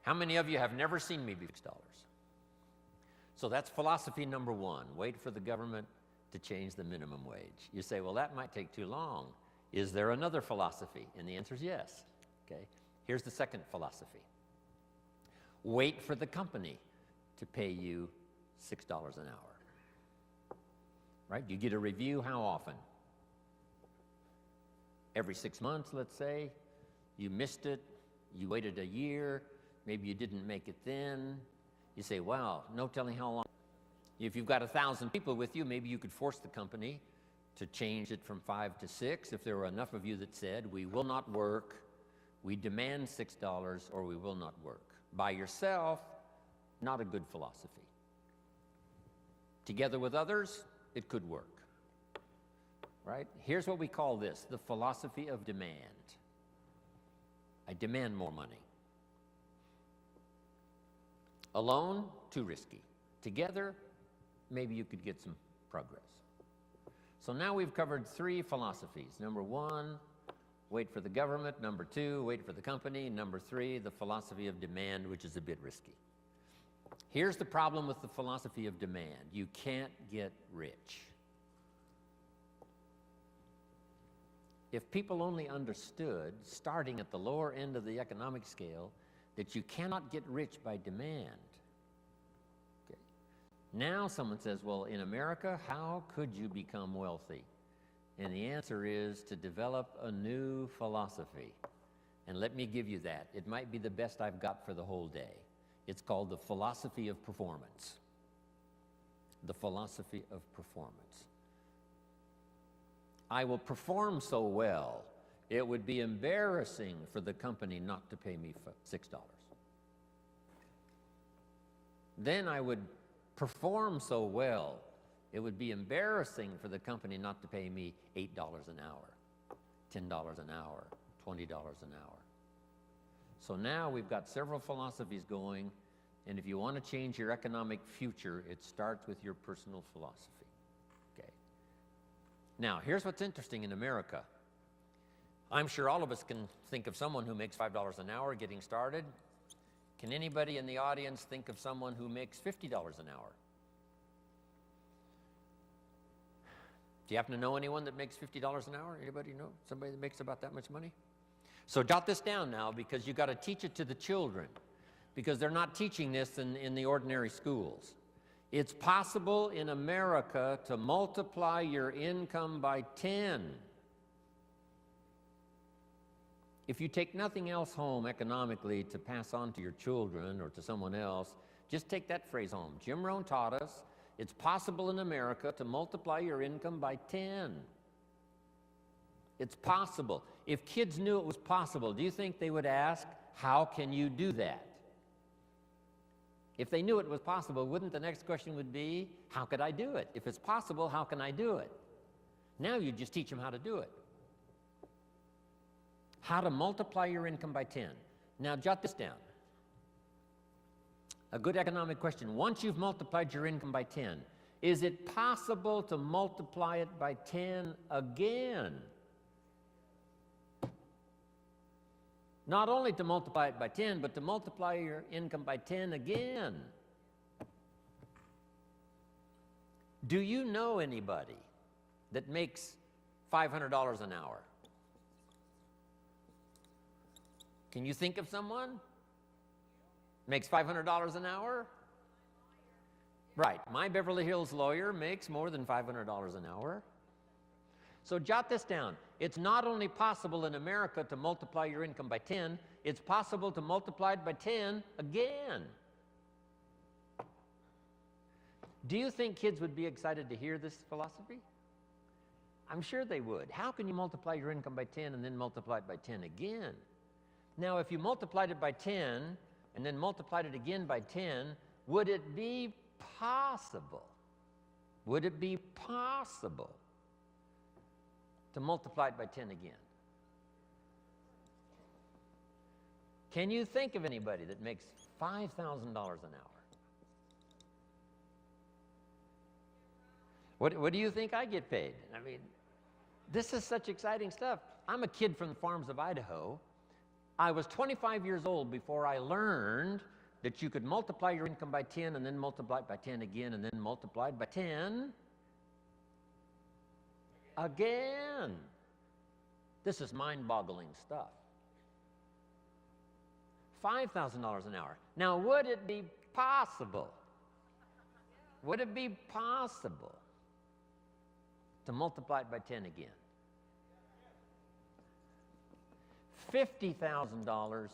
How many of you have never seen me before $6? So that's philosophy number one. Wait for the government to change the minimum wage. You say, well, that might take too long. Is there another philosophy? And the answer is yes. Okay. Here's the second philosophy. Wait for the company to pay you $6 an hour. Right? You get a review how often? Every 6 months, let's say. You missed it. You waited a year. Maybe you didn't make it then. You say, wow, no telling how long. If you've got 1,000 people with you, maybe you could force the company to change it from 5 to 6 if there were enough of you that said, we will not work, we demand $6, or we will not work. By yourself, not a good philosophy. Together with others, it could work. Right? Here's what we call this, the philosophy of demand. I demand more money. Alone, too risky. Together, maybe you could get some progress. So now we've covered 3 philosophies. Number 1, wait for the government. Number 2, wait for the company. Number 3, the philosophy of demand, which is a bit risky. Here's the problem with the philosophy of demand. You can't get rich. If people only understood, starting at the lower end of the economic scale, that you cannot get rich by demand. Okay. Now someone says, well, in America, how could you become wealthy? And the answer is to develop a new philosophy. And let me give you that. It might be the best I've got for the whole day. It's called the philosophy of performance. The philosophy of performance. I will perform so well, it would be embarrassing for the company not to pay me $6. Then I would perform so well, it would be embarrassing for the company not to pay me $8 an hour, $10 an hour, $20 an hour. So now we've got several philosophies going, and if you want to change your economic future, it starts with your personal philosophy. Okay. Now, here's what's interesting in America. I'm sure all of us can think of someone who makes $5 an hour getting started. Can anybody in the audience think of someone who makes $50 an hour? Do you happen to know anyone that makes $50 an hour? Anybody know somebody that makes about that much money? So jot this down now, because you've got to teach it to the children, because they're not teaching this in the ordinary schools. It's possible in America to multiply your income by 10. If you take nothing else home economically to pass on to your children or to someone else, just take that phrase home. Jim Rohn taught us it's possible in America to multiply your income by 10. It's possible. If kids knew it was possible, do you think they would ask, how can you do that? If they knew it was possible, wouldn't the next question would be, how could I do it? If it's possible, how can I do it? Now you just teach them how to do it. How to multiply your income by 10. Now jot this down. A good economic question. Once you've multiplied your income by 10, is it possible to multiply it by 10 again? Not only to multiply it by 10, but to multiply your income by 10 again. Do you know anybody that makes $500 an hour? Can you think of someone? Makes $500 an hour? Right. My Beverly Hills lawyer makes more than $500 an hour. So jot this down. It's not only possible in America to multiply your income by 10, it's possible to multiply it by 10 again. Do you think kids would be excited to hear this philosophy? I'm sure they would. How can you multiply your income by 10 and then multiply it by 10 again? Now, if you multiplied it by 10 and then multiplied it again by 10, would it be possible? Would it be possible to multiply it by 10 again? Can you think of anybody that makes $5,000 an hour? What do you think I get paid? I mean, this is such exciting stuff. I'm a kid from the farms of Idaho. I was 25 years old before I learned that you could multiply your income by 10 and then multiply it by 10 again and then multiply it by 10 again. This is mind-boggling stuff. $5,000 an hour. Now, would it be possible? Would it be possible to multiply it by 10 again? $50,000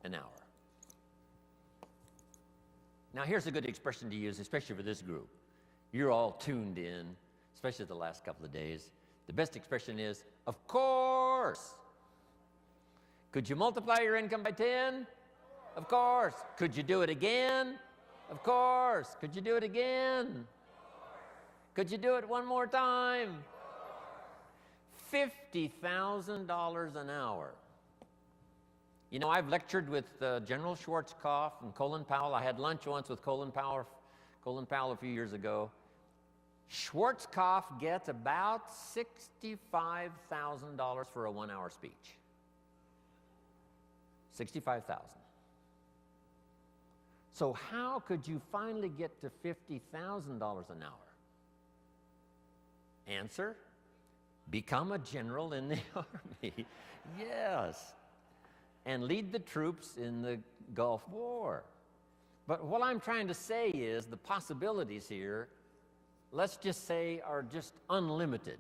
an hour. Now, here's a good expression to use, especially for this group. You're all tuned in, especially the last couple of days. The best expression is, of course. Could you multiply your income by 10? Of course. Could you do it again? Of course. Could you do it again? Could you do it one more time? $50,000 an hour. You know, I've lectured with General Schwarzkopf and Colin Powell. I had lunch once with Colin Powell a few years ago. Schwarzkopf gets about $65,000 for a one-hour speech. $65,000. So how could you finally get to $50,000 an hour? Answer: become a general in the Army. Yes. And lead the troops in the Gulf War. But what I'm trying to say is the possibilities here, let's just say, are just unlimited.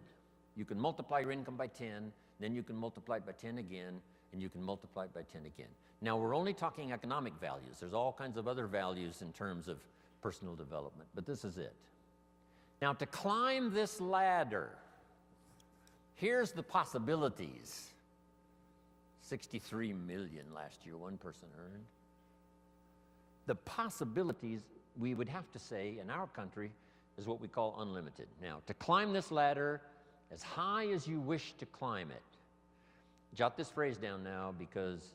You can multiply your income by 10, then you can multiply it by 10 again, and you can multiply it by 10 again. Now, we're only talking economic values. There's all kinds of other values in terms of personal development, but this is it. Now, to climb this ladder, here's the possibilities. 63 million last year, one person earned. The possibilities, we would have to say, in our country, is what we call unlimited. Now, to climb this ladder as high as you wish to climb it. Jot this phrase down now, because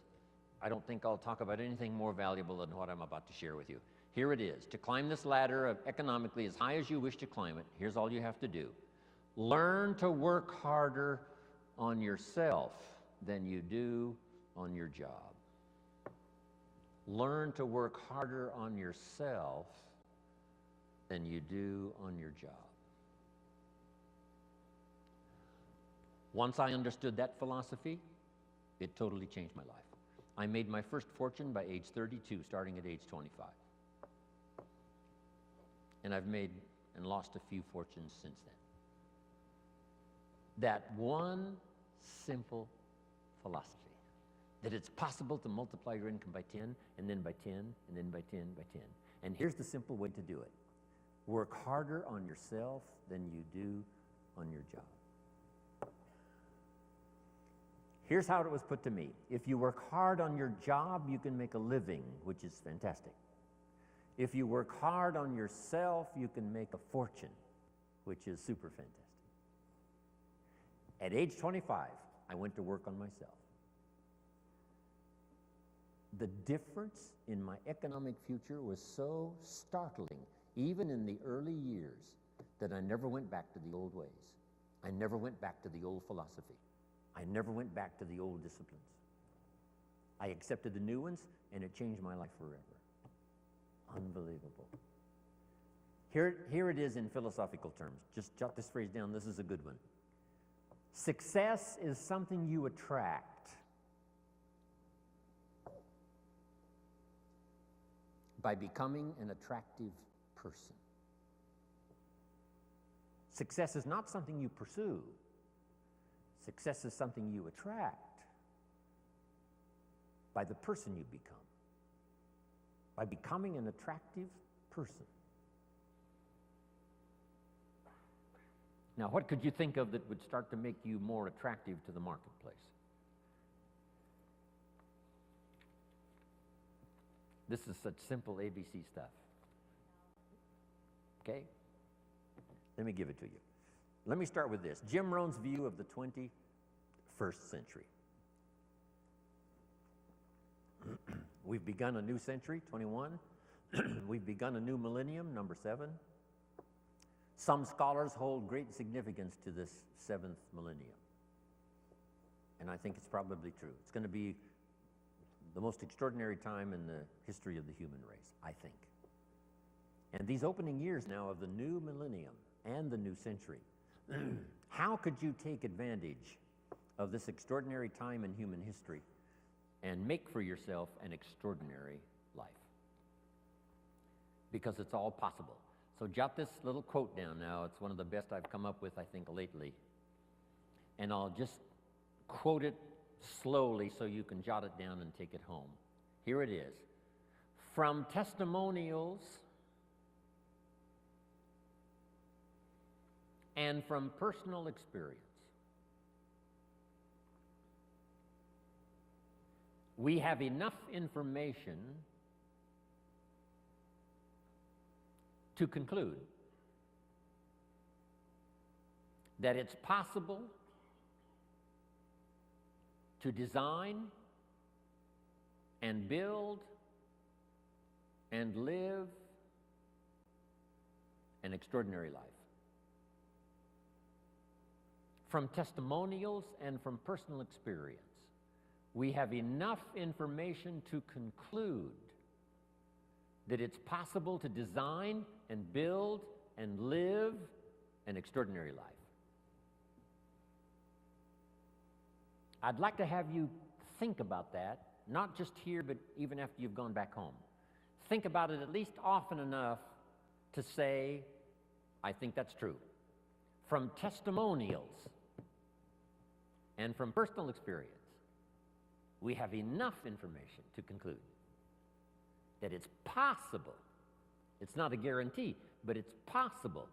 I don't think I'll talk about anything more valuable than what I'm about to share with you. Here it is. To climb this ladder economically as high as you wish to climb it, here's all you have to do. Learn to work harder on yourself than you do on your job. Learn to work harder on yourself than you do on your job. Once I understood that philosophy, it totally changed my life. I made my first fortune by age 32, starting at age 25. And I've made and lost a few fortunes since then. That one simple philosophy, that it's possible to multiply your income by 10, and then by 10, and then by 10, by 10. And here's the simple way to do it. Work harder on yourself than you do on your job. Here's how it was put to me. If you work hard on your job, you can make a living, which is fantastic. If you work hard on yourself, you can make a fortune, which is super fantastic. At age 25, I went to work on myself. The difference in my economic future was so startling, even in the early years, that I never went back to the old ways. I never went back to the old philosophy. I never went back to the old disciplines. I accepted the new ones, and it changed my life forever. Unbelievable. Here it is in philosophical terms. Just jot this phrase down. This is a good one. Success is something you attract by becoming an attractive person. Success is not something you pursue. Success is something you attract by the person you become, by becoming an attractive person. Now, what could you think of that would start to make you more attractive to the marketplace? This is such simple ABC stuff. Okay? Let me give it to you. Let me start with this. Jim Rohn's view of the 21st century. We've begun a new century, 21. We've begun a new millennium, number 7. Some scholars hold great significance to this 7th millennium. and I think it's probably true. It's going to be the most extraordinary time in the history of the human race, I think. And these opening years now of the new millennium and the new century, how could you take advantage of this extraordinary time in human history and make for yourself an extraordinary life? Because it's all possible. So jot this little quote down now. It's one of the best I've come up with, I think, lately. And I'll just quote it slowly so you can jot it down and take it home. Here it is. From testimonials and from personal experience, we have enough information to conclude that it's possible to design and build and live an extraordinary life. From testimonials and from personal experience, we have enough information to conclude that it's possible to design and build and live an extraordinary life. I'd like to have you think about that, not just here, but even after you've gone back home. Think about it at least often enough to say, I think that's true. From testimonials and from personal experience, we have enough information to conclude that it's possible, it's not a guarantee, but it's possible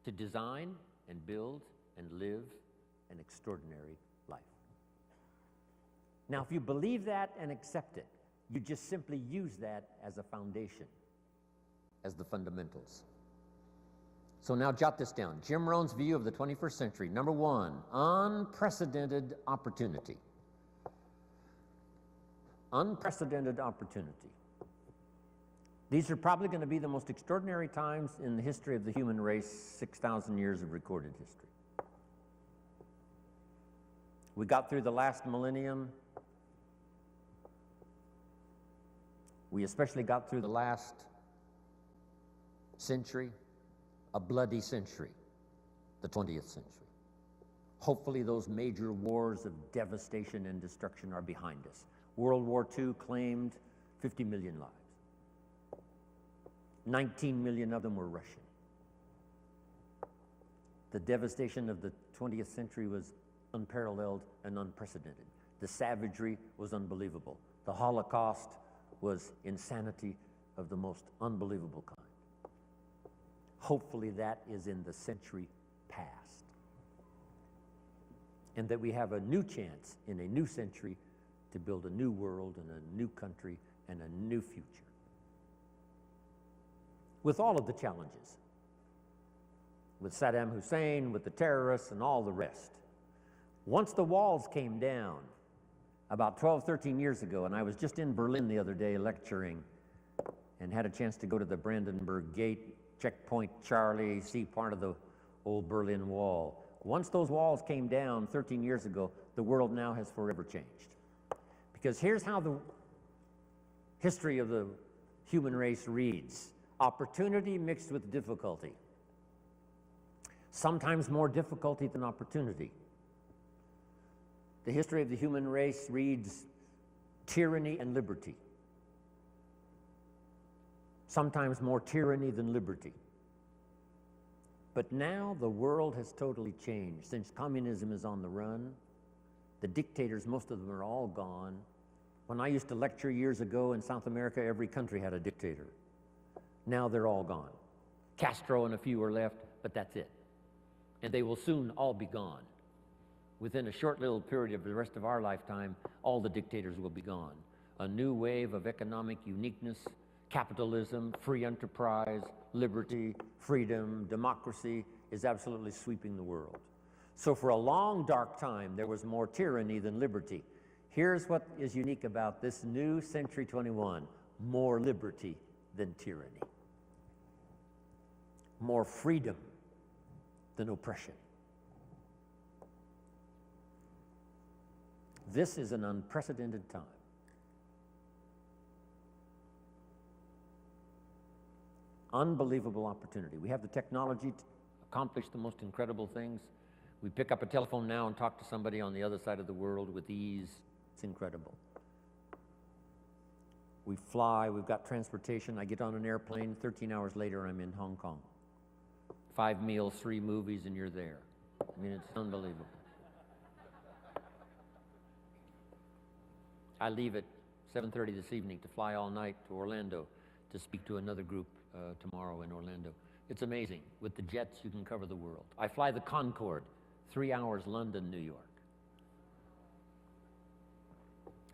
to design and build and live an extraordinary life. Now, if you believe that and accept it, you just simply use that as a foundation, as the fundamentals. So now jot this down. Jim Rohn's view of the 21st century. Number one, unprecedented opportunity. Unprecedented opportunity. These are probably going to be the most extraordinary times in the history of the human race, 6,000 years of recorded history. We got through the last millennium. We especially got through the last century, a bloody century, the 20th century. Hopefully those major wars of devastation and destruction are behind us. World War II claimed 50 million lives. 19 million of them were Russian. The devastation of the 20th century was unparalleled and unprecedented. The savagery was unbelievable. The Holocaust was insanity of the most unbelievable kind. Hopefully that is in the century past. And that we have a new chance in a new century to build a new world and a new country and a new future. With all of the challenges. With Saddam Hussein, with the terrorists, and all the rest. Once the walls came down, about 12, 13 years ago, and I was just in Berlin the other day lecturing and had a chance to go to the Brandenburg Gate, Checkpoint Charlie, see part of the old Berlin Wall. Once those walls came down 13 years ago, the world now has forever changed. Because here's how the history of the human race reads. Opportunity mixed with difficulty. Sometimes more difficulty than opportunity. The history of the human race reads tyranny and liberty. Sometimes more tyranny than liberty. But now the world has totally changed. Since communism is on the run, the dictators, most of them are all gone. When I used to lecture years ago in South America, every country had a dictator. Now they're all gone. Castro and a few are left, but that's it. And they will soon all be gone. Within a short little period of the rest of our lifetime, all the dictators will be gone. A new wave of economic uniqueness, capitalism, free enterprise, liberty, freedom, democracy is absolutely sweeping the world. So for a long, dark time, there was more tyranny than liberty. Here's what is unique about this new Century 21, more liberty than tyranny. More freedom than oppression. This is an unprecedented time. Unbelievable opportunity. We have the technology to accomplish the most incredible things. We pick up a telephone now and talk to somebody on the other side of the world with ease. It's incredible. We fly, we've got transportation. I get on an airplane, 13 hours later I'm in Hong Kong. 5 meals, 3 movies, and you're there. I mean, it's unbelievable. I leave at 7:30 this evening to fly all night to Orlando to speak to another group tomorrow in Orlando. It's amazing. With the jets, you can cover the world. I fly the Concorde, 3 hours London, New York.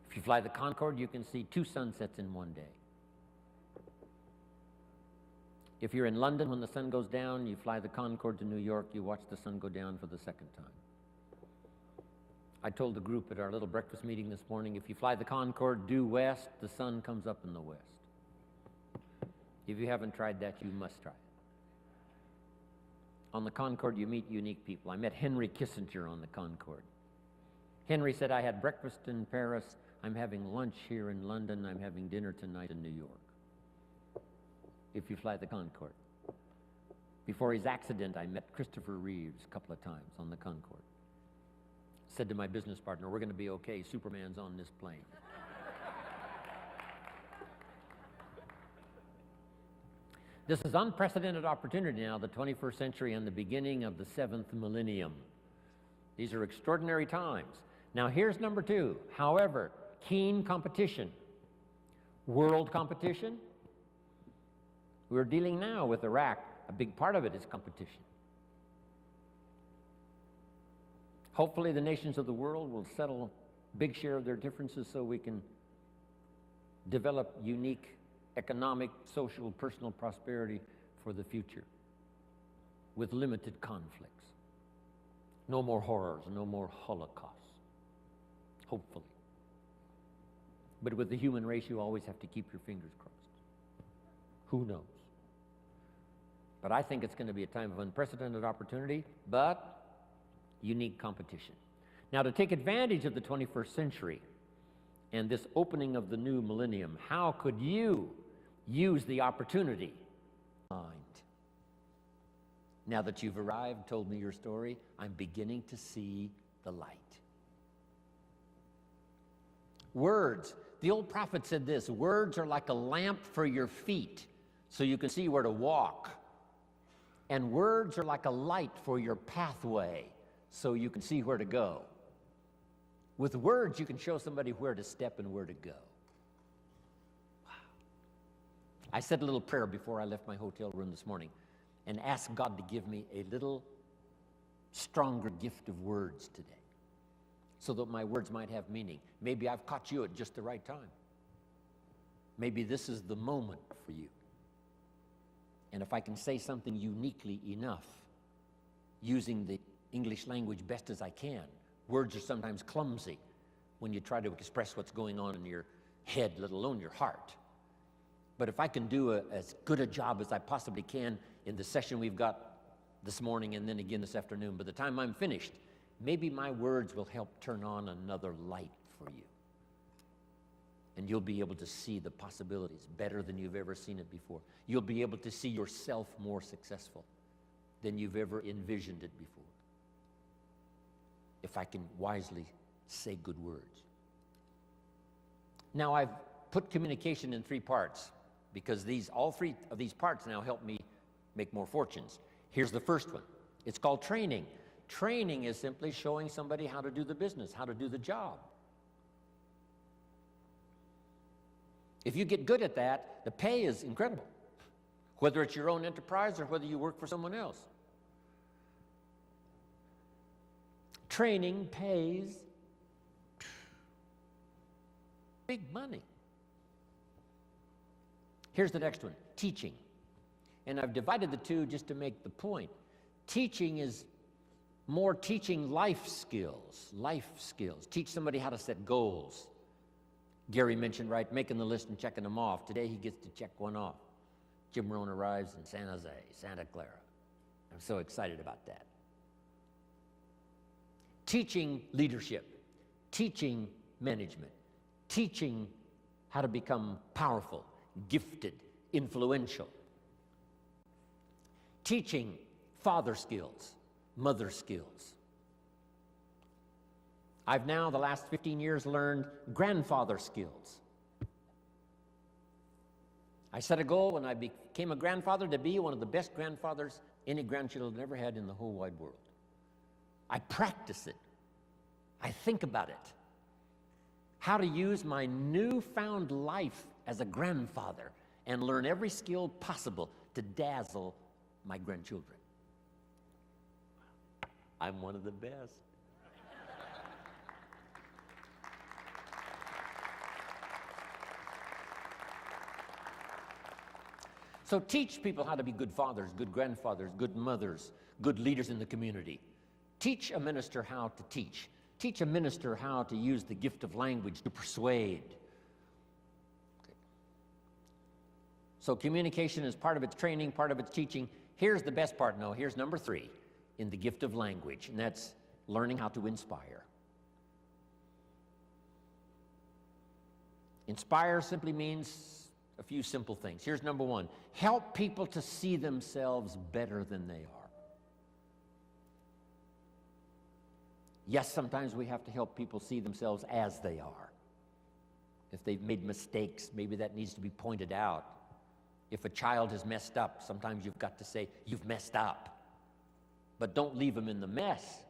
If you fly the Concorde, you can see 2 sunsets in one day. If you're in London when the sun goes down, you fly the Concorde to New York, you watch the sun go down for the second time. I told the group at our little breakfast meeting this morning, if you fly the Concorde due west, the sun comes up in the west. If you haven't tried that, you must try it. On the Concorde, you meet unique people. I met Henry Kissinger on the Concorde. Henry said, I had breakfast in Paris, I'm having lunch here in London, I'm having dinner tonight in New York. If you fly the Concorde. Before his accident, I met Christopher Reeves a couple of times on the Concorde. Said to my business partner, we're going to be okay, Superman's on this plane. This is unprecedented opportunity now, the 21st century and the beginning of the 7th millennium. These are extraordinary times. Now here's number 2. However, keen competition. World competition. We're dealing now with Iraq. A big part of it is competition. Hopefully the nations of the world will settle a big share of their differences so we can develop unique economic, social, personal prosperity for the future with limited conflicts. No more horrors, no more holocausts, hopefully. But with the human race, you always have to keep your fingers crossed. Who knows? But I think it's going to be a time of unprecedented opportunity, but unique competition. Now, to take advantage of the 21st century and this opening of the new millennium, how could you use the opportunity? Now that you've arrived, told me your story, I'm beginning to see the light. Words. The old prophet said this, words are like a lamp for your feet so you can see where to walk. And words are like a light for your pathway so you can see where to go. With words, you can show somebody where to step and where to go. Wow. I said a little prayer before I left my hotel room this morning and asked God to give me a little stronger gift of words today so that my words might have meaning. Maybe I've caught you at just the right time. Maybe this is the moment for you. And if I can say something uniquely enough, using the English language best as I can, words are sometimes clumsy when you try to express what's going on in your head, let alone your heart. But if I can do as good a job as I possibly can in the session we've got this morning and then again this afternoon, by the time I'm finished, maybe my words will help turn on another light for you. And you'll be able to see the possibilities better than you've ever seen it before. You'll be able to see yourself more successful than you've ever envisioned it before. If I can wisely say good words. Now I've put communication in 3 parts because all 3 of these parts now help me make more fortunes. Here's the first one. It's called training. Training is simply showing somebody how to do the business, how to do the job. If you get good at that, the pay is incredible, whether it's your own enterprise or whether you work for someone else. Training pays big money. Here's the next one, teaching. And I've divided the 2 just to make the point. Teaching is more teaching life skills. Teach somebody how to set goals. Gary mentioned, right, making the list and checking them off. Today he gets to check one off. Jim Rohn arrives in San Jose, Santa Clara. I'm so excited about that. Teaching leadership. teaching management, teaching how to become powerful, gifted, influential, teaching father skills, mother skills. I've now, the last 15 years, learned grandfather skills. I set a goal when I became a grandfather to be one of the best grandfathers any grandchildren ever had in the whole wide world. I practice it. I think about it. How to use my newfound life as a grandfather and learn every skill possible to dazzle my grandchildren. I'm one of the best. So teach people how to be good fathers, good grandfathers, good mothers, good leaders in the community. Teach a minister how to teach. Teach a minister how to use the gift of language to persuade. Okay. So communication is part of its training, part of its teaching. Here's the best part. No, here's number 3 in the gift of language, and that's learning how to inspire. Inspire simply means a few simple things. Here's number 1. Help people to see themselves better than they are. Yes, sometimes we have to help people see themselves as they are. If they've made mistakes, maybe that needs to be pointed out. If a child has messed up, sometimes you've got to say, you've messed up. But don't leave them in the mess.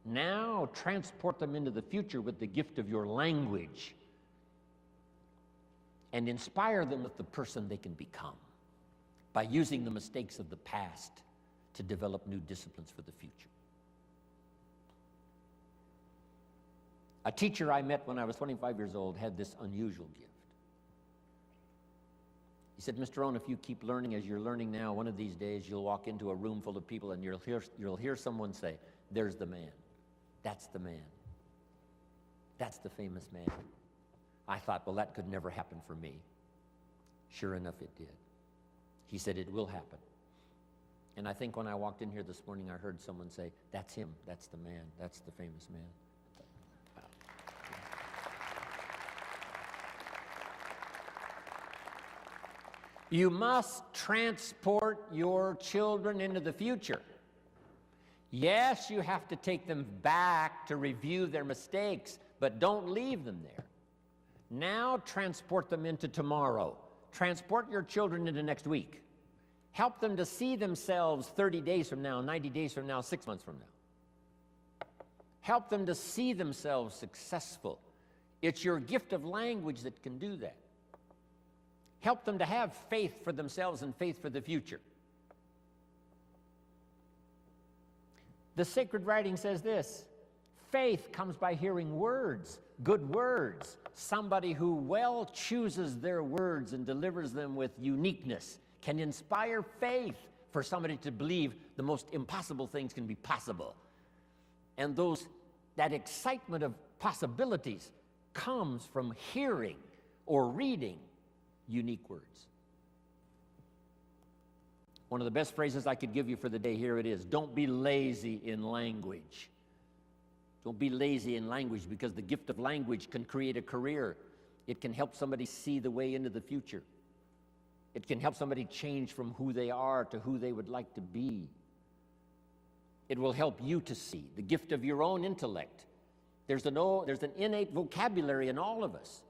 Now transport them into the future with the gift of your language. And inspire them with the person they can become by using the mistakes of the past to develop new disciplines for the future. A teacher I met when I was 25 years old had this unusual gift. He said, Mr. Rohn, if you keep learning as you're learning now, one of these days you'll walk into a room full of people and you'll hear someone say, there's the man. That's the man. That's the famous man. I thought, well, that could never happen for me. Sure enough, it did. He said, it will happen. And I think when I walked in here this morning, I heard someone say, that's him, that's the man, that's the famous man. Wow. You must transport your children into the future. Yes, you have to take them back to review their mistakes, but don't leave them there. Now transport them into tomorrow. Transport your children into next week. Help them to see themselves 30 days from now, 90 days from now, 6 months from now. Help them to see themselves successful. It's your gift of language that can do that. Help them to have faith for themselves and faith for the future. The sacred writing says this: faith comes by hearing words, good words. Somebody who well chooses their words and delivers them with uniqueness can inspire faith for somebody to believe the most impossible things can be possible. And that excitement of possibilities comes from hearing or reading unique words. One of the best phrases I could give you for the day, here it is: don't be lazy in language. Don't be lazy in language, because the gift of language can create a career. It can help somebody see the way into the future. It can help somebody change from who they are to who they would like to be. It will help you to see the gift of your own intellect. There's an innate vocabulary in all of us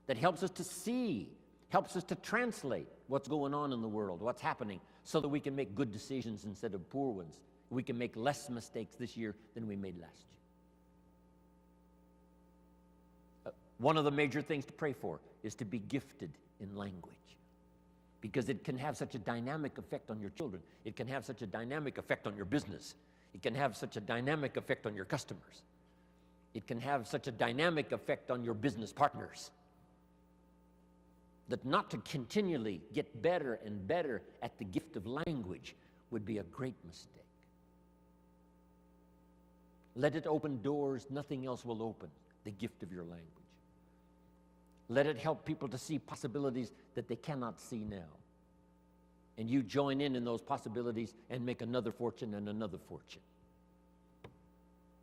that helps us to see, helps us to translate what's going on in the world, what's happening, so that we can make good decisions instead of poor ones. We can make less mistakes this year than we made last year. One of the major things to pray for is to be gifted in language, because it can have such a dynamic effect on your children. It can have such a dynamic effect on your business. It can have such a dynamic effect on your customers. It can have such a dynamic effect on your business partners, that not to continually get better and better at the gift of language would be a great mistake. Let it open doors nothing else will open, the gift of your language. Let it help people to see possibilities that they cannot see now. And you join in those possibilities and make another fortune and another fortune.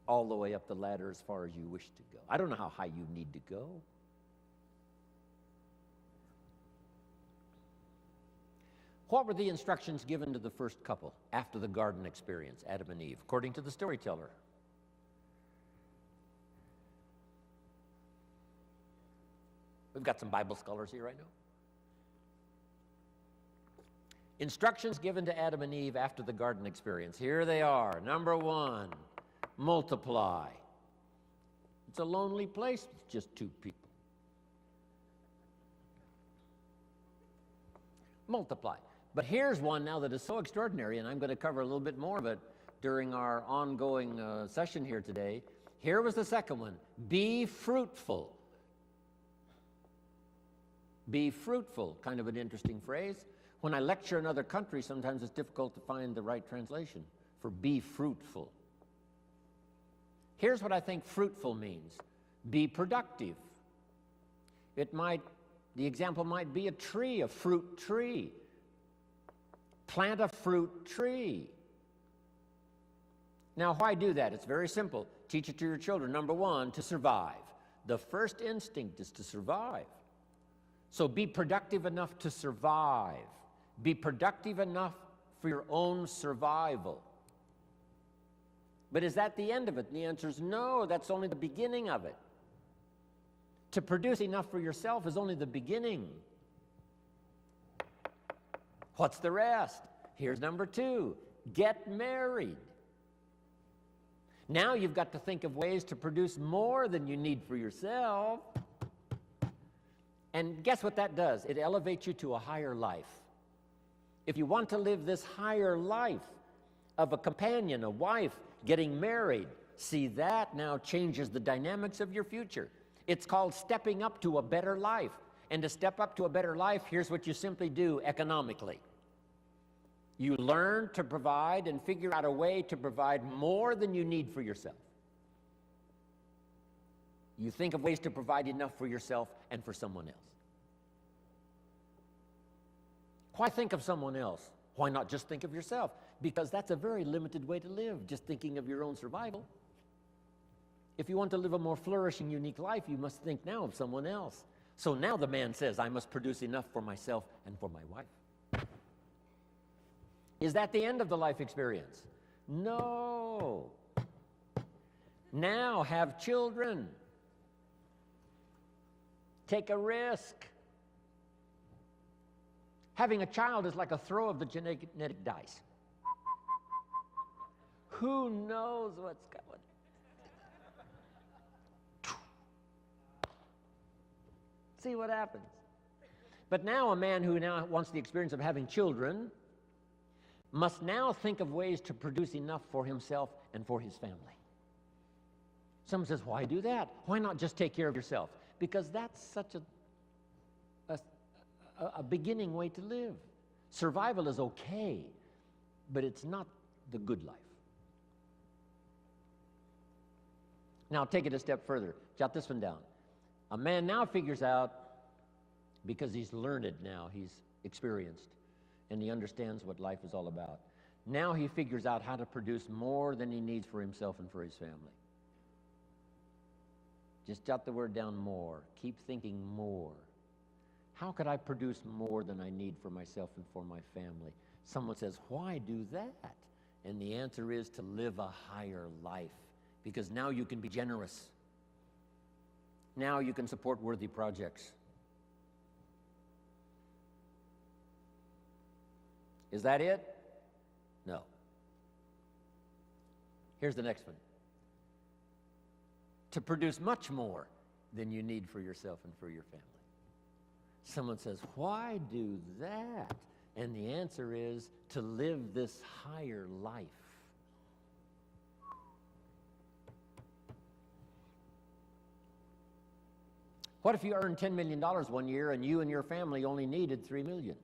all the way up the ladder as far as you wish to go. I don't know how high you need to go. What were the instructions given to the first couple after the garden experience, Adam and Eve, according to the storyteller? We've got some Bible scholars here right now. Instructions given to Adam and Eve after the garden experience. Here they are. Number 1, multiply. It's a lonely place with just 2 people. Multiply. But here's one now that is so extraordinary, and I'm going to cover a little bit more of it during our ongoing session here today. Here was the second one. Be fruitful. Be fruitful. Kind of an interesting phrase. When I lecture in other countries, sometimes it's difficult to find the right translation for be fruitful. Here's what I think fruitful means. Be productive. The example might be a tree, a fruit tree. Plant a fruit tree. Now, why do that? It's very simple. Teach it to your children. Number 1, to survive. The first instinct is to survive. So be productive enough to survive. Be productive enough for your own survival. But is that the end of it? And the answer is no, that's only the beginning of it. To produce enough for yourself is only the beginning. What's the rest? Here's number 2, get married. Now you've got to think of ways to produce more than you need for yourself. And guess what that does? It elevates you to a higher life. If you want to live this higher life of a companion, a wife, getting married, see, that now changes the dynamics of your future. It's called stepping up to a better life. And to step up to a better life, here's what you simply do economically. You learn to provide and figure out a way to provide more than you need for yourself. You think of ways to provide enough for yourself and for someone else. Why think of someone else? Why not just think of yourself? Because that's a very limited way to live, just thinking of your own survival. If you want to live a more flourishing, unique life, you must think now of someone else. So now the man says, I must produce enough for myself and for my wife. Is that the end of the life experience? No. Now have children. Take a risk. Having a child is like a throw of the genetic dice. Who knows what's going? See what happens. But now a man who now wants the experience of having children must now think of ways to produce enough for himself and for his family. Someone says, why do that? Why not just take care of yourself? Because that's such a beginning way to live. Survival is okay, but it's not the good life. Now take it a step further. Jot this one down. A man now figures out, because he's learned now, he's experienced, and he understands what life is all about. Now he figures out how to produce more than he needs for himself and for his family. Just jot the word down, more. Keep thinking more. How could I produce more than I need for myself and for my family? Someone says, why do that? And the answer is to live a higher life, because now you can be generous. Now you can support worthy projects. Is that it? No. Here's the next one. To produce much more than you need for yourself and for your family. Someone says, why do that? And the answer is to live this higher life. What if you earned $10 million one year and you and your family only needed $3 million?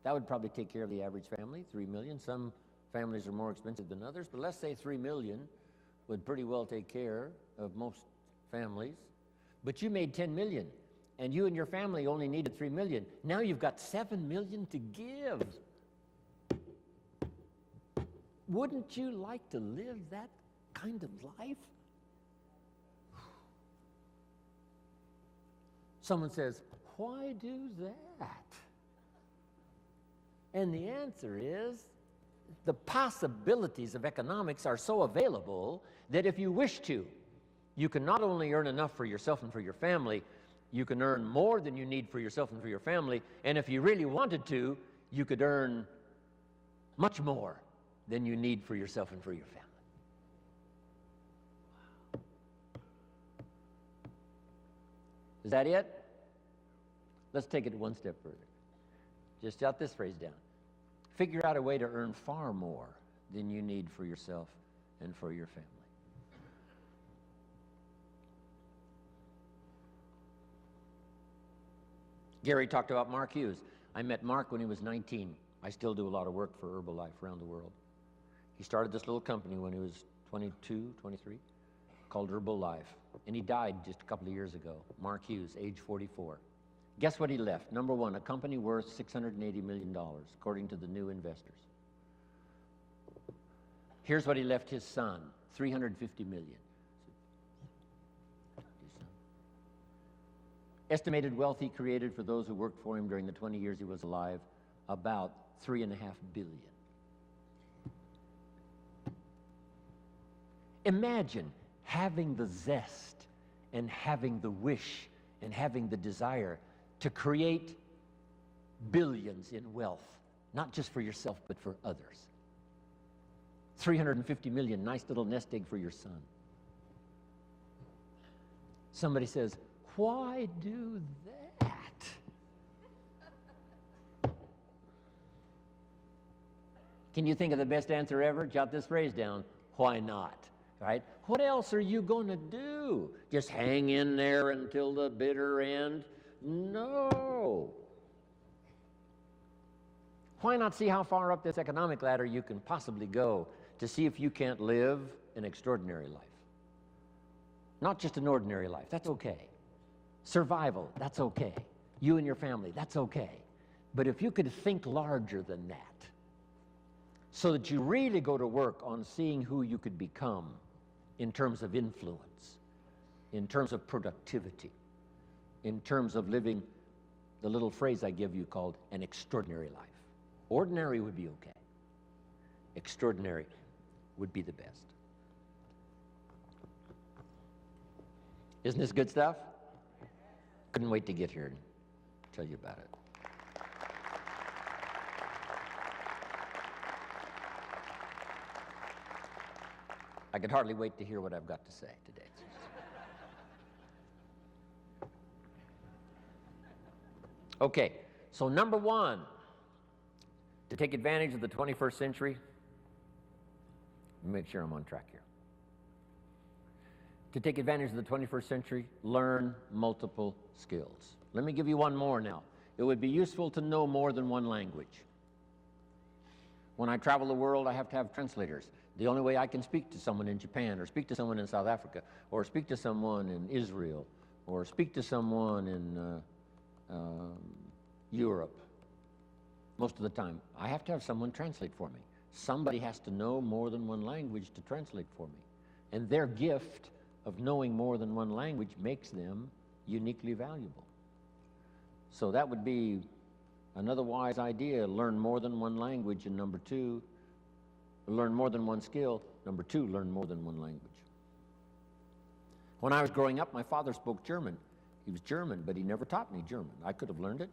That would probably take care of the average family, $3 million. Some families are more expensive than others, but let's say $3 million would pretty well take care of most families. But you made $10 million, and you and your family only needed $3 million. Now you've got $7 million to give. Wouldn't you like to live that kind of life? Someone says, why do that? And the answer is, the possibilities of economics are so available that if you wish to, you can not only earn enough for yourself and for your family, you can earn more than you need for yourself and for your family, and if you really wanted to, you could earn much more than you need for yourself and for your family. Wow. Is that it? Let's take it one step further. Just jot this phrase down. Figure out a way to earn far more than you need for yourself and for your family. Gary talked about Mark Hughes. I met Mark when he was 19. I still do a lot of work for Herbalife around the world. He started this little company when he was 22, 23, called Herbalife. And he died just a couple of years ago. Mark Hughes, age 44. Guess what he left? Number one, a company worth $680 million, according to the new investors. Here's what he left his son, $350 million. Estimated wealth he created for those who worked for him during the 20 years he was alive, about $3.5 billion. Imagine having the zest and having the wish and having the desire to create billions in wealth, not just for yourself, but for others. 350 million, nice little nest egg for your son. Somebody says, why do that? Can you think of the best answer ever? Jot this phrase down. Why not? Right? What else are you going to do? Just hang in there until the bitter end? No. Why not see how far up this economic ladder you can possibly go to see if you can't live an extraordinary life? Not just an ordinary life. That's okay. Survival, that's okay. You and your family, that's okay. But if you could think larger than that, so that you really go to work on seeing who you could become in terms of influence, in terms of productivity, in terms of living the little phrase I give you called an extraordinary life. Ordinary would be okay. Extraordinary would be the best. Isn't this good stuff? Couldn't wait to get here and tell you about it. I could hardly wait to hear what I've got to say today. Okay, so number one, to take advantage of the 21st century, make sure I'm on track here. To take advantage of the 21st century, learn multiple skills. Let me give you one more now. It would be useful to know more than one language. When I travel the world, I have to have translators. The only way I can speak to someone in Japan, or speak to someone in South Africa, or speak to someone in Israel, or speak to someone in Europe, most of the time, I have to have someone translate for me. Somebody has to know more than one language to translate for me. And their gift of knowing more than one language makes them uniquely valuable. So that would be another wise idea. Learn more than one language. And number two, learn more than one skill. Number two, learn more than one language. When I was growing up, my father spoke German. He was German, but he never taught me German. I could have learned it.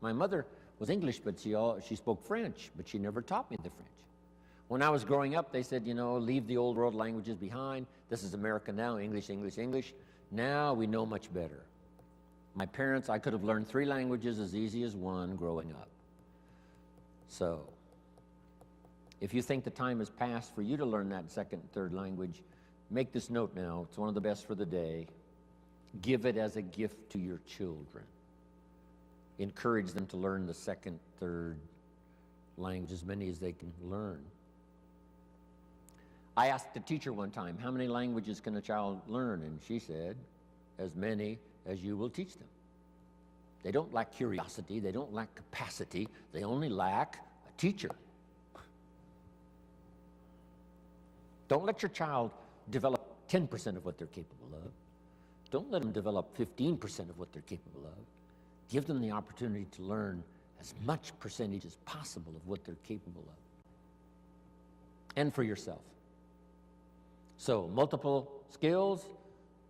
My mother was English, but she spoke French, but she never taught me the French. When I was growing up, they said, you know, leave the old world languages behind. This is America now, English, English, English. Now we know much better. My parents, I could have learned 3 languages as easy as one growing up. So, if you think the time has passed for you to learn that second, third language, make this note now. It's one of the best for the day. Give it as a gift to your children. Encourage them to learn the second, third language, as many as they can learn. I asked a teacher one time, how many languages can a child learn? And she said, as many as you will teach them. They don't lack curiosity, they don't lack capacity, they only lack a teacher. Don't let your child develop 10% of what they're capable of. Don't let them develop 15% of what they're capable of. Give them the opportunity to learn as much percentage as possible of what they're capable of. And for yourself. So, multiple skills,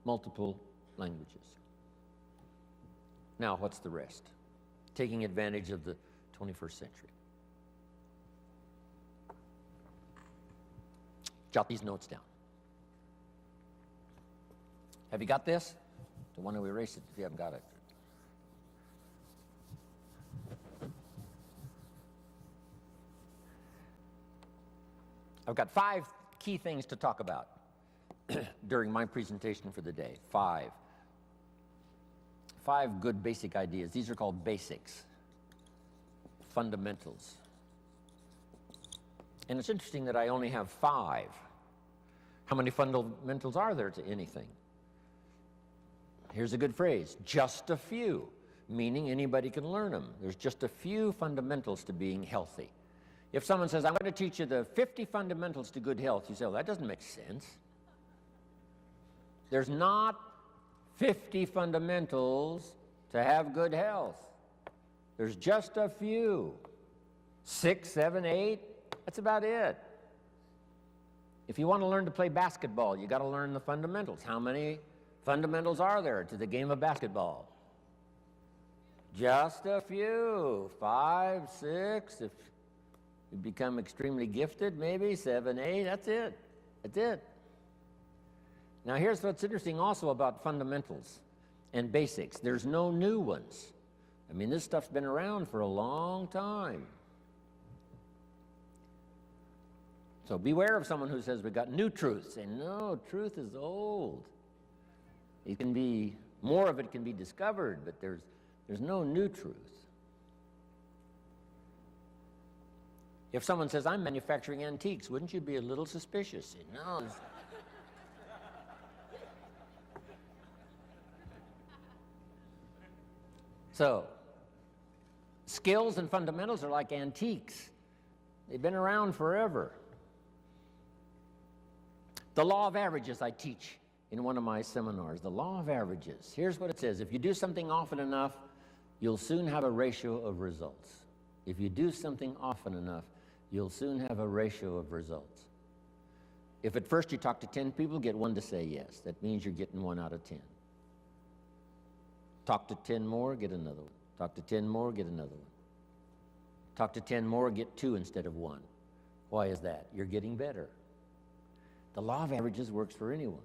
multiple languages. Now, what's the rest? Taking advantage of the 21st century. Jot these notes down. Have you got this? Don't want to erase it if you haven't got it. I've got 5 key things to talk about during my presentation for the day. 5 good basic ideas. These are called basics, fundamentals. And it's interesting that I only have 5. How many fundamentals are there to anything? Here's a good phrase, just a few, meaning anybody can learn them. There's just a few fundamentals to being healthy. If someone says, I'm going to teach you the 50 fundamentals to good health, you say, well, that doesn't make sense. There's not 50 fundamentals to have good health. There's just a few. 6, 7, 8, that's about it. If you want to learn to play basketball, you got to learn the fundamentals. How many fundamentals are there to the game of basketball? Just a few. 5, 6, if you become extremely gifted, maybe 7, 8, that's it. That's it. Now here's what's interesting also about fundamentals and basics. There's no new ones. I mean, this stuff's been around for a long time. So beware of someone who says we've got new truths. Say, no, truth is old. It can be, more of it can be discovered, but there's no new truth. If someone says, I'm manufacturing antiques, wouldn't you be a little suspicious? Say, no. So, skills and fundamentals are like antiques. They've been around forever. The law of averages I teach in one of my seminars. The law of averages. Here's what it says. If you do something often enough, you'll soon have a ratio of results. If you do something often enough, you'll soon have a ratio of results. If at first you talk to 10 people, get 1 to say yes. That means you're getting 1 out of 10. Talk to 10 more, get another one. Talk to 10 more, get another one. Talk to 10 more, get 2 instead of 1. Why is that? You're getting better. The law of averages works for anyone.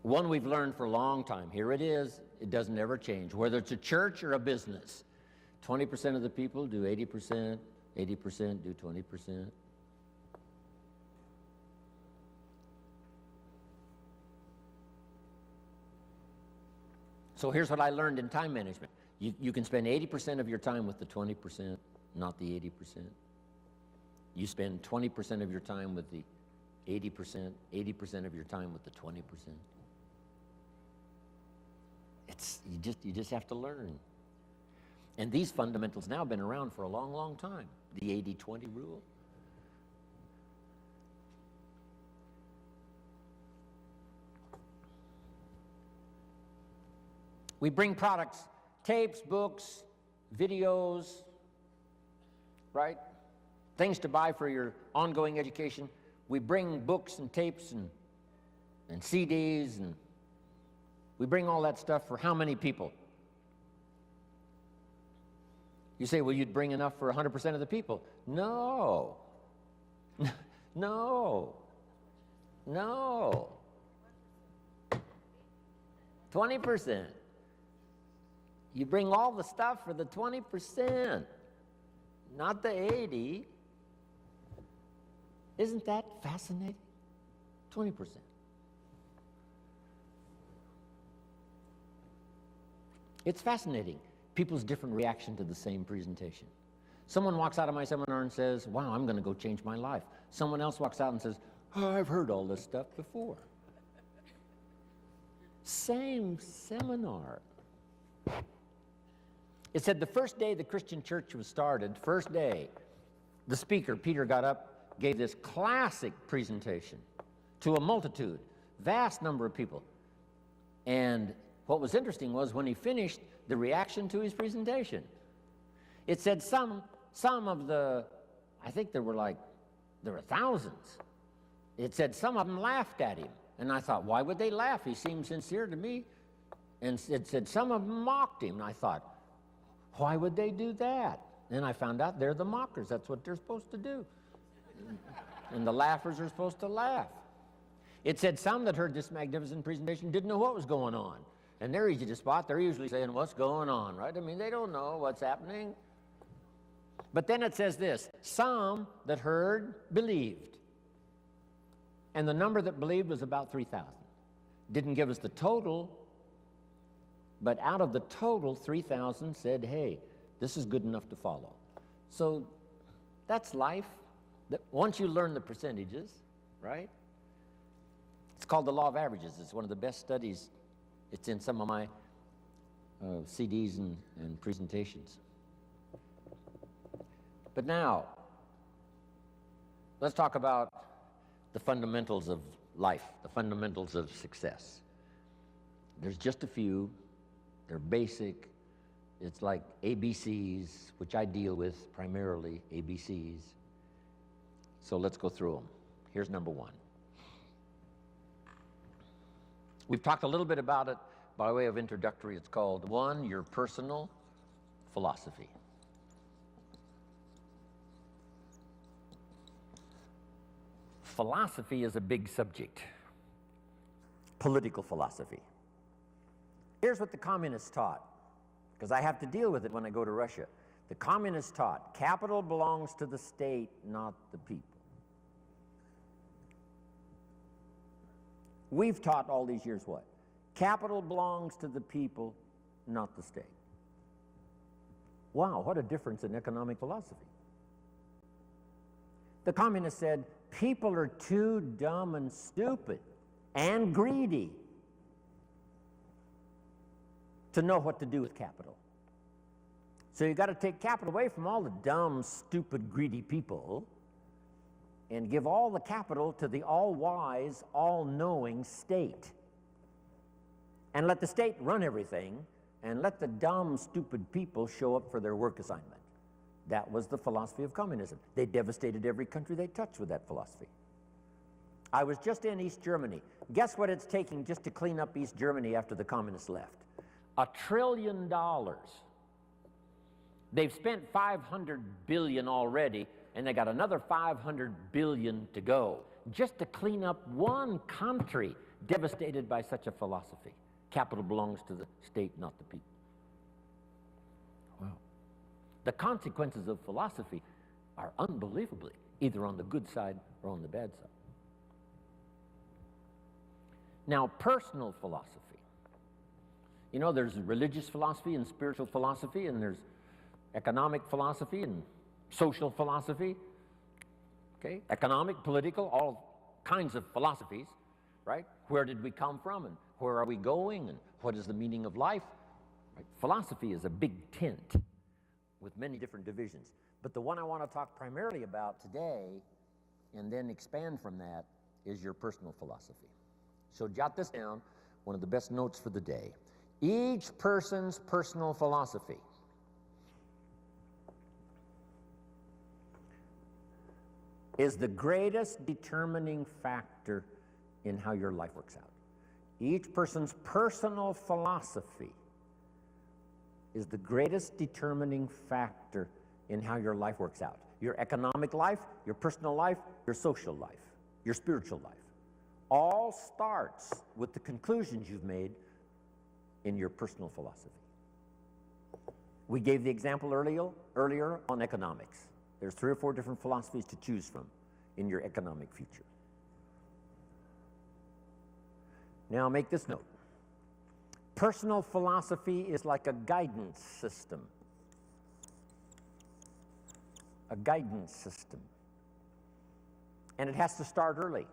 One we've learned for a long time. Here it is. It doesn't ever change. Whether it's a church or a business, 20% of the people do 80%, 80% do 20%. So here's what I learned in time management. You can spend 80% of your time with the 20%, not the 80%. You spend 20% of your time with the 80%, 80% of your time with the 20%. You just have to learn. And these fundamentals now have been around for a long, long time. The 80-20 rule. We bring products, tapes, books, videos, right? Things to buy for your ongoing education. We bring books and tapes and CDs, and we bring all that stuff for how many people? You say, well, you'd bring enough for 100% of the people. No. No. No. 20%. You bring all the stuff for the 20%, not the 80%. Isn't that fascinating? 20%. It's fascinating, people's different reaction to the same presentation. Someone walks out of my seminar and says, wow, I'm going to go change my life. Someone else walks out and says, oh, I've heard all this stuff before. Same seminar. It said the first day the Christian church was started, first day, the speaker, Peter, got up gave this classic presentation to a multitude, vast number of people. And what was interesting was when he finished, the reaction to his presentation. It said some of the, I think there were thousands. It said some of them laughed at him. And I thought, why would they laugh? He seemed sincere to me. And it said some of them mocked him. And I thought, why would they do that? And I found out they're the mockers. That's what they're supposed to do. And the laughers are supposed to laugh. It said some that heard this magnificent presentation didn't know what was going on. And they're easy to spot. They're usually saying, what's going on, right? I mean, they don't know what's happening. But then it says this, some that heard believed. And the number that believed was about 3,000. Didn't give us the total, but out of the total, 3,000 said, hey, this is good enough to follow. So that's life. Once you learn the percentages, right? It's called the law of averages. It's one of the best studies. It's in some of my CDs and presentations. But now, let's talk about the fundamentals of life, the fundamentals of success. There's just a few. They're basic. It's like ABCs, which I deal with primarily, ABCs. So let's go through them. Here's number one. We've talked a little bit about it by way of introductory. It's called, one, your personal philosophy. Philosophy is a big subject. Political philosophy. Here's what the communists taught, because I have to deal with it when I go to Russia. The communists taught, capital belongs to the state, not the people. We've taught all these years what? Capital belongs to the people, not the state. Wow, what a difference in economic philosophy. The communists said, people are too dumb and stupid and greedy to know what to do with capital. So you got to take capital away from all the dumb, stupid, greedy people and give all the capital to the all-wise, all-knowing state. And let the state run everything, and let the dumb, stupid people show up for their work assignment. That was the philosophy of communism. They devastated every country they touched with that philosophy. I was just in East Germany. Guess what it's taking just to clean up East Germany after the communists left? $1 trillion. They've spent $500 billion already, and they got another $500 billion to go, just to clean up one country devastated by such a philosophy. Capital belongs to the state, not the people. Wow. The consequences of philosophy are unbelievably either on the good side or on the bad side. Now, personal philosophy. You know, there's religious philosophy and spiritual philosophy, and there's economic philosophy and social philosophy, okay? Economic, political, all kinds of philosophies, right? Where did we come from, and where are we going, and what is the meaning of life? Right? Philosophy is a big tent with many different divisions. But the one I want to talk primarily about today, and then expand from that, is your personal philosophy. So jot this down, one of the best notes for the day. Each person's personal philosophy is the greatest determining factor in how your life works out. Each person's personal philosophy is the greatest determining factor in how your life works out. Your economic life, your personal life, your social life, your spiritual life. All starts with the conclusions you've made in your personal philosophy. We gave the example earlier on economics. There's 3 or 4 different philosophies to choose from in your economic future. Now make this note. Personal philosophy is like a guidance system. A guidance system. And it has to start early.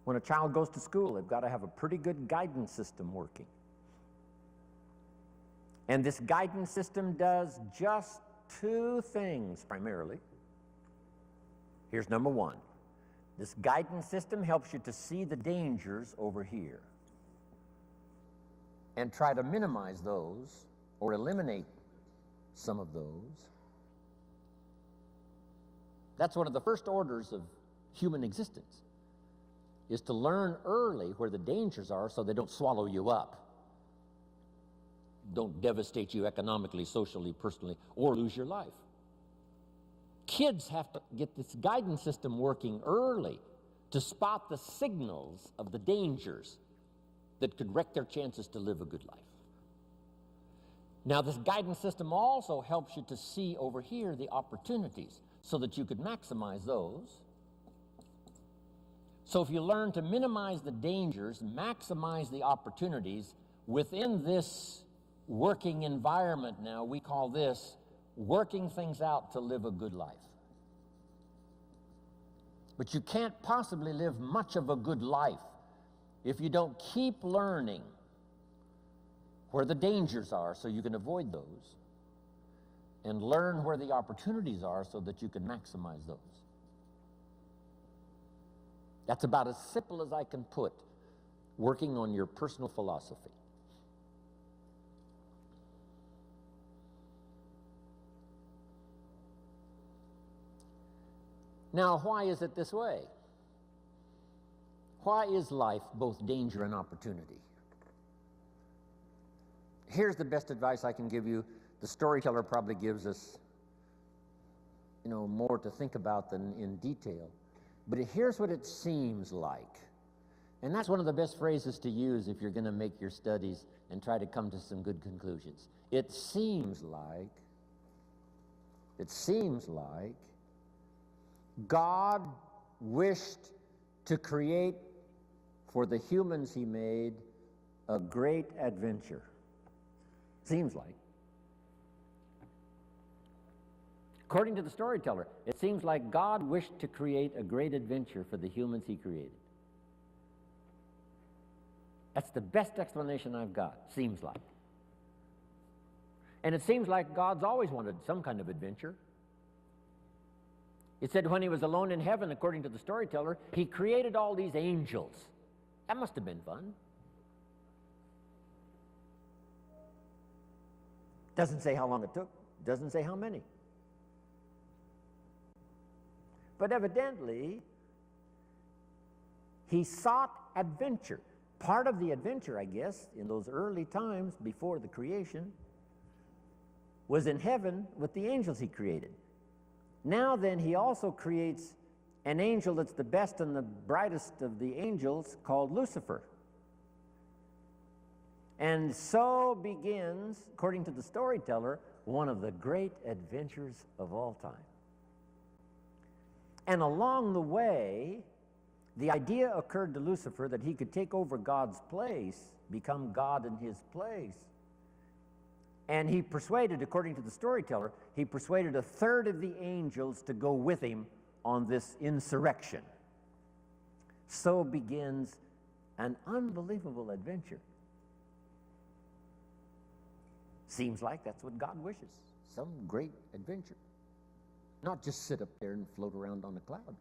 When a child goes to school, they've got to have a pretty good guidance system working. And this guidance system does just 2 things primarily. Here's number one. This guidance system helps you to see the dangers over here and try to minimize those or eliminate some of those. That's one of the first orders of human existence, is to learn early where the dangers are so they don't swallow you up, don't devastate you economically, socially, personally, or lose your life. Kids have to get this guidance system working early to spot the signals of the dangers that could wreck their chances to live a good life. Now, this guidance system also helps you to see over here the opportunities so that you could maximize those. So if you learn to minimize the dangers, maximize the opportunities within this working environment now, we call this working things out to live a good life. But you can't possibly live much of a good life if you don't keep learning where the dangers are so you can avoid those, and learn where the opportunities are so that you can maximize those. That's about as simple as I can put working on your personal philosophy. Now, why is it this way? Why is life both danger and opportunity? Here's the best advice I can give you. The storyteller probably gives us, more to think about than in detail. But here's what it seems like. And that's one of the best phrases to use if you're going to make your studies and try to come to some good conclusions. It seems like God wished to create for the humans he made a great adventure. Seems like. According to the storyteller, it seems like God wished to create a great adventure for the humans he created. That's the best explanation I've got, seems like. And it seems like God's always wanted some kind of adventure. It said when he was alone in heaven, according to the storyteller, he created all these angels. That must have been fun. Doesn't say how long it took. Doesn't say how many. But evidently, he sought adventure. Part of the adventure, I guess, in those early times before the creation, was in heaven with the angels he created. Now then, he also creates an angel that's the best and the brightest of the angels, called Lucifer. And so begins, according to the storyteller, one of the great adventures of all time. And along the way, the idea occurred to Lucifer that he could take over God's place, become God in his place. And he persuaded, according to the storyteller, he persuaded a third of the angels to go with him on this insurrection. So begins an unbelievable adventure. Seems like that's what God wishes, some great adventure. Not just sit up there and float around on a cloud.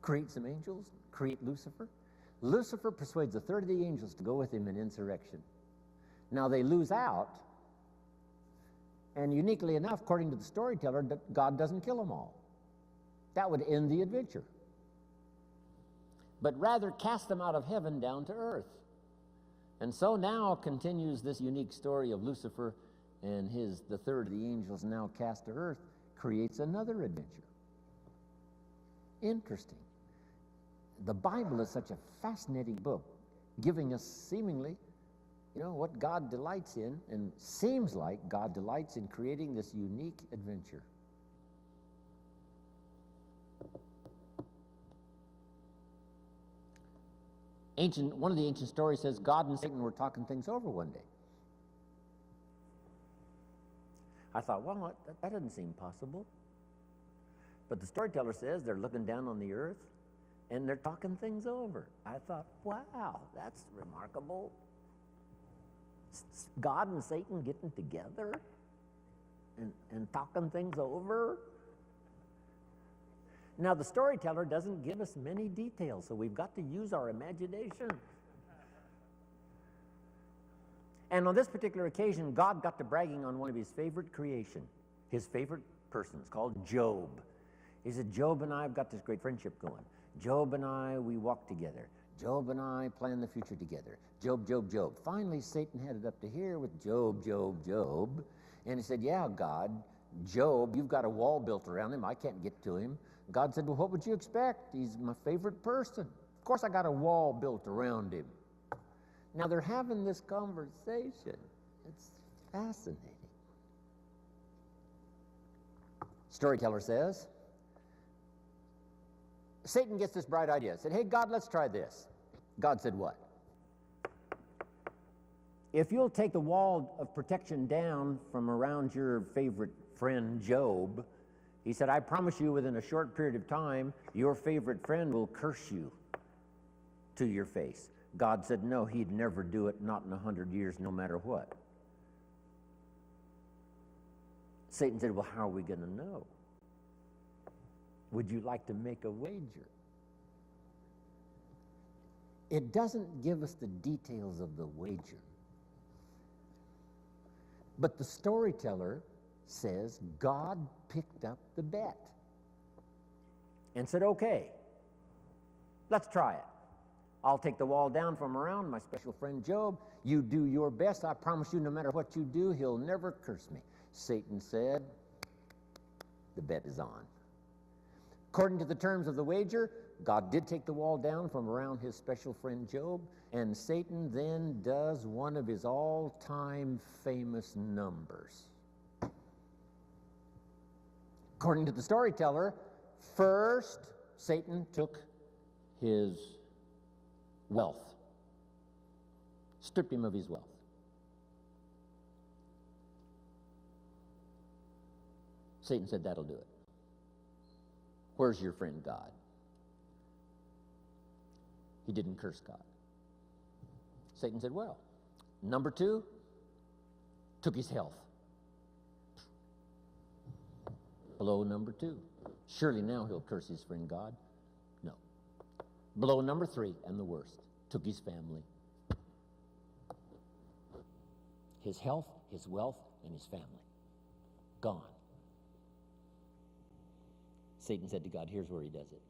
Create some angels, create Lucifer. Lucifer persuades a third of the angels to go with him in insurrection. Now they lose out, and uniquely enough, according to the storyteller, God doesn't kill them all. That would end the adventure. But rather cast them out of heaven down to earth. And so now continues this unique story of Lucifer and the third of the angels now cast to earth, creates another adventure. Interesting. The Bible is such a fascinating book, giving us seemingly, what God delights in, and seems like God delights in creating this unique adventure. One of the ancient stories says God and Satan were talking things over one day. I thought, well, that doesn't seem possible. But the storyteller says they're looking down on the earth and they're talking things over. I thought, wow, that's remarkable. God and Satan getting together and talking things over. Now, the storyteller doesn't give us many details, so we've got to use our imagination. And on this particular occasion, God got to bragging on one of his favorite creation, his favorite persons, called Job. He said, Job and I have got this great friendship going. Job and I, we walk together. Job and I plan the future together. Job, Job, Job. Finally, Satan had it up to here with Job, Job, Job. And he said, yeah, God, Job, you've got a wall built around him. I can't get to him. God said, well, what would you expect? He's my favorite person. Of course, I got a wall built around him. Now, they're having this conversation. It's fascinating. Storyteller says, Satan gets this bright idea. Said, hey, God, let's try this. God said what? If you'll take the wall of protection down from around your favorite friend, Job, he said, I promise you within a short period of time, your favorite friend will curse you to your face. God said, no, he'd never do it, not in 100 years, no matter what. Satan said, well, how are we going to know? Would you like to make a wager? It doesn't give us the details of the wager. But the storyteller says God picked up the bet and said, okay, let's try it. I'll take the wall down from around my special friend Job. You do your best. I promise you, no matter what you do, he'll never curse me. Satan said, the bet is on. According to the terms of the wager, God did take the wall down from around his special friend Job, and Satan then does one of his all-time famous numbers. According to the storyteller, first Satan took his wealth, stripped him of his wealth. Satan said, that'll do it. Where's your friend God? He didn't curse God. Satan said, well, number two, took his health. Blow number two. Surely now he'll curse his friend God. No. Blow number three, and the worst, took his family. His health, his wealth, and his family. Gone. Satan said to God, here's where he does it.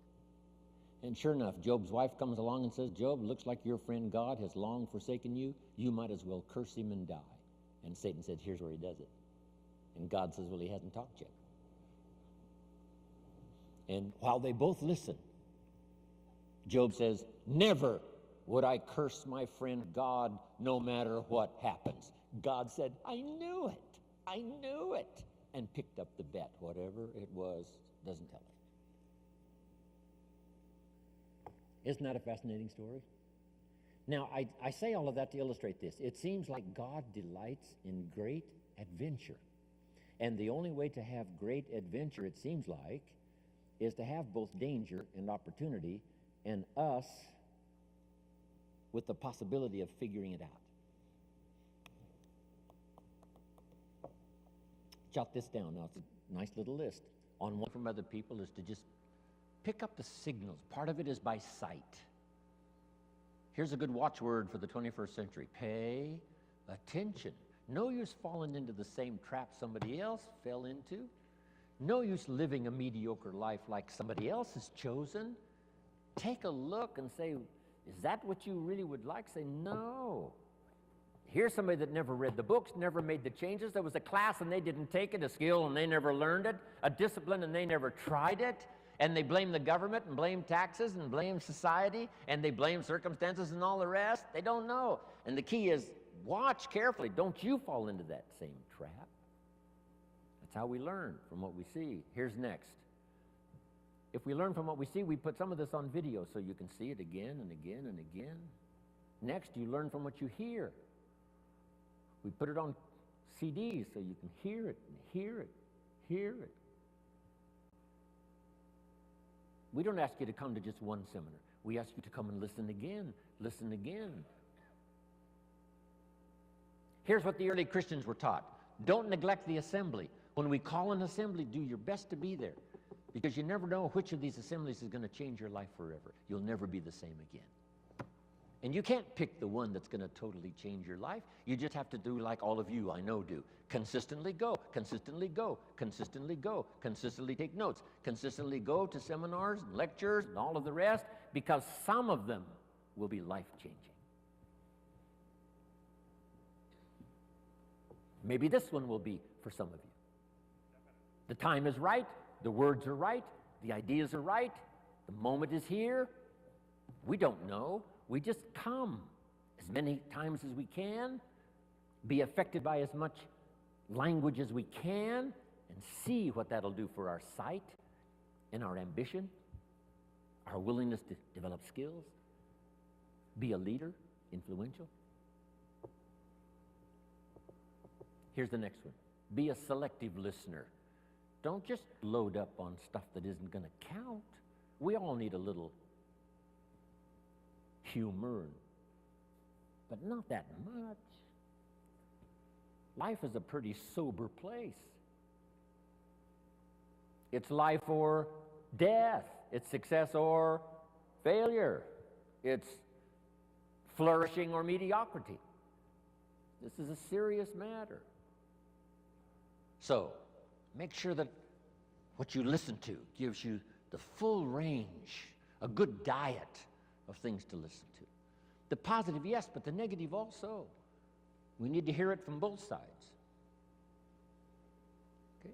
And sure enough, Job's wife comes along and says, Job, looks like your friend God has long forsaken you. You might as well curse him and die. And Satan said, here's where he does it. And God says, well, he hasn't talked yet. And while they both listen, Job says, never would I curse my friend God no matter what happens. God said, I knew it. I knew it. And picked up the bet. Whatever it was, doesn't tell it. Isn't that a fascinating story? Now, I say all of that to illustrate this. It seems like God delights in great adventure. And the only way to have great adventure, it seems like, is to have both danger and opportunity, and us with the possibility of figuring it out. Jot this down. Now, it's a nice little list. On one from other people is to just pick up the signals. Part of it is by sight. Here's a good watchword for the 21st century. Pay attention. No use falling into the same trap somebody else fell into. No use living a mediocre life like somebody else has chosen. Take a look and say, is that what you really would like? Say, no. Here's somebody that never read the books, never made the changes. There was a class and they didn't take it, a skill and they never learned it, a discipline and they never tried it. And they blame the government and blame taxes and blame society and they blame circumstances and all the rest. They don't know. And the key is watch carefully. Don't you fall into that same trap. That's how we learn from what we see. Here's next. If we learn from what we see, we put some of this on video so you can see it again and again and again. Next, you learn from what you hear. We put it on CDs so you can hear it and hear it, hear it. We don't ask you to come to just one seminar. We ask you to come and listen again, listen again. Here's what the early Christians were taught. Don't neglect the assembly. When we call an assembly, do your best to be there. because you never know which of these assemblies is going to change your life forever. You'll never be the same again. And you can't pick the one that's going to totally change your life. You just have to do like all of you I know do. Consistently go, consistently go, consistently go, consistently take notes, consistently go to seminars and lectures and all of the rest, because some of them will be life-changing. Maybe this one will be for some of you. The time is right, the words are right, the ideas are right, the moment is here. We don't know. We just come as many times as we can, be affected by as much language as we can, and see what that'll do for our sight and our ambition, our willingness to develop skills, be a leader, influential. Here's the next one. Be a selective listener. Don't just load up on stuff that isn't going to count. We all need a little humor, but not that much. Life is a pretty sober place. It's life or death. It's success or failure. It's flourishing or mediocrity. This is a serious matter. So, make sure that what you listen to gives you the full range, a good diet of things to listen to. The positive, yes, but the negative also. We need to hear it from both sides. Okay.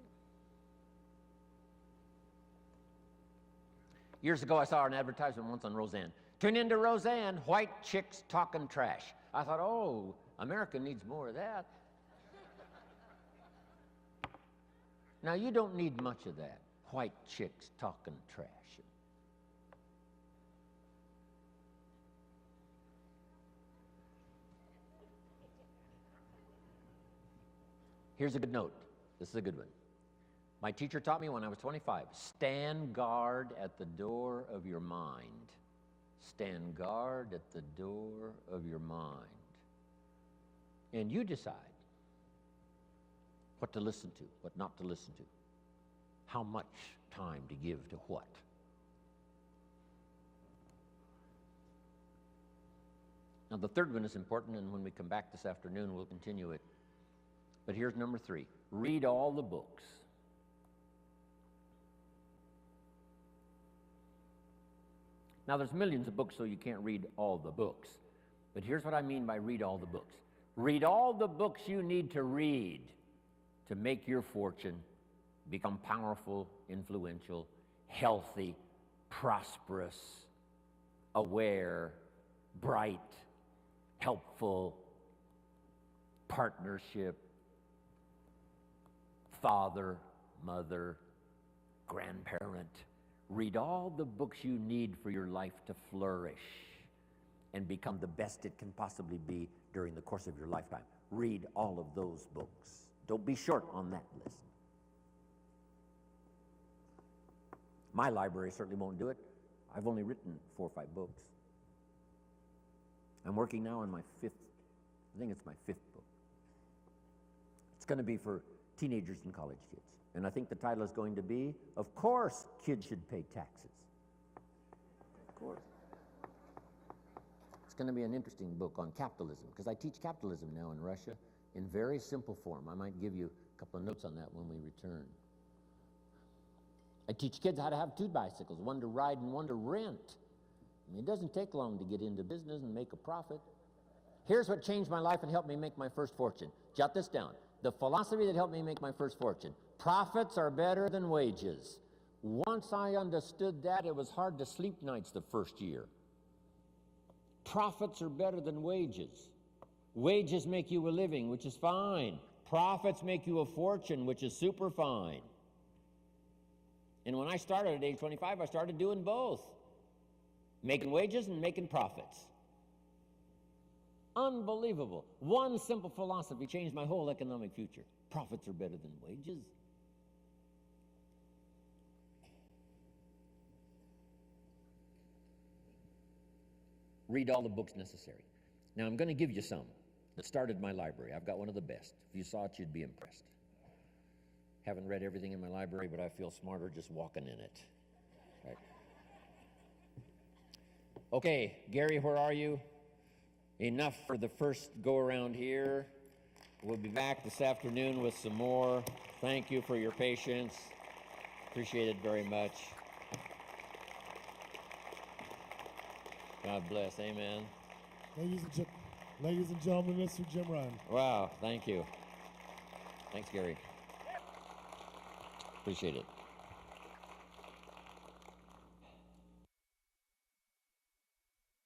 Years ago, I saw an advertisement once on Roseanne. Tune into Roseanne, white chicks talking trash. I thought, oh, America needs more of that. Now, you don't need much of that, white chicks talking trash. Here's a good note. This is a good one. My teacher taught me when I was 25, stand guard at the door of your mind. Stand guard at the door of your mind. And you decide what to listen to, what not to listen to, how much time to give to what. Now, the third one is important, and when we come back this afternoon, we'll continue it. But here's number 3. Read all the books. Now, there's millions of books, so you can't read all the books. But here's what I mean by read all the books. Read all the books you need to read to make your fortune, become powerful, influential, healthy, prosperous, aware, bright, helpful, partnership, father, mother, grandparent. Read all the books you need for your life to flourish and become the best it can possibly be during the course of your lifetime. Read all of those books. Don't be short on that list. My library certainly won't do it. I've only written 4 or 5 books. I'm working now on my 5th, I think it's my 5th book. It's going to be for teenagers and college kids. And I think the title is going to be, Of Course Kids Should Pay Taxes. Of course. It's going to be an interesting book on capitalism, because I teach capitalism now in Russia in very simple form. I might give you a couple of notes on that when we return. I teach kids how to have 2 bicycles, one to ride and one to rent. I mean, it doesn't take long to get into business and make a profit. Here's what changed my life and helped me make my first fortune. Jot this down. The philosophy that helped me make my first fortune. Profits are better than wages. Once I understood that, it was hard to sleep nights the first year. Profits are better than wages. Wages make you a living, which is fine. Profits make you a fortune, which is super fine. And when I started at age 25, I started doing both. Making wages and making profits. Unbelievable. One simple philosophy changed my whole economic future. Profits are better than wages. Read all the books necessary. Now, I'm going to give you some that started my library. I've got one of the best. If you saw it, you'd be impressed. Haven't read everything in my library, but I feel smarter just walking in it. Right. Okay, Gary, where are you? Enough for the first go around here. We'll be back this afternoon with some more. Thank you for your patience. Appreciate it very much. God bless. Amen. Ladies and gentlemen, Mr. Jim Ryan. Wow, thank you. Thanks, Gary. Appreciate it.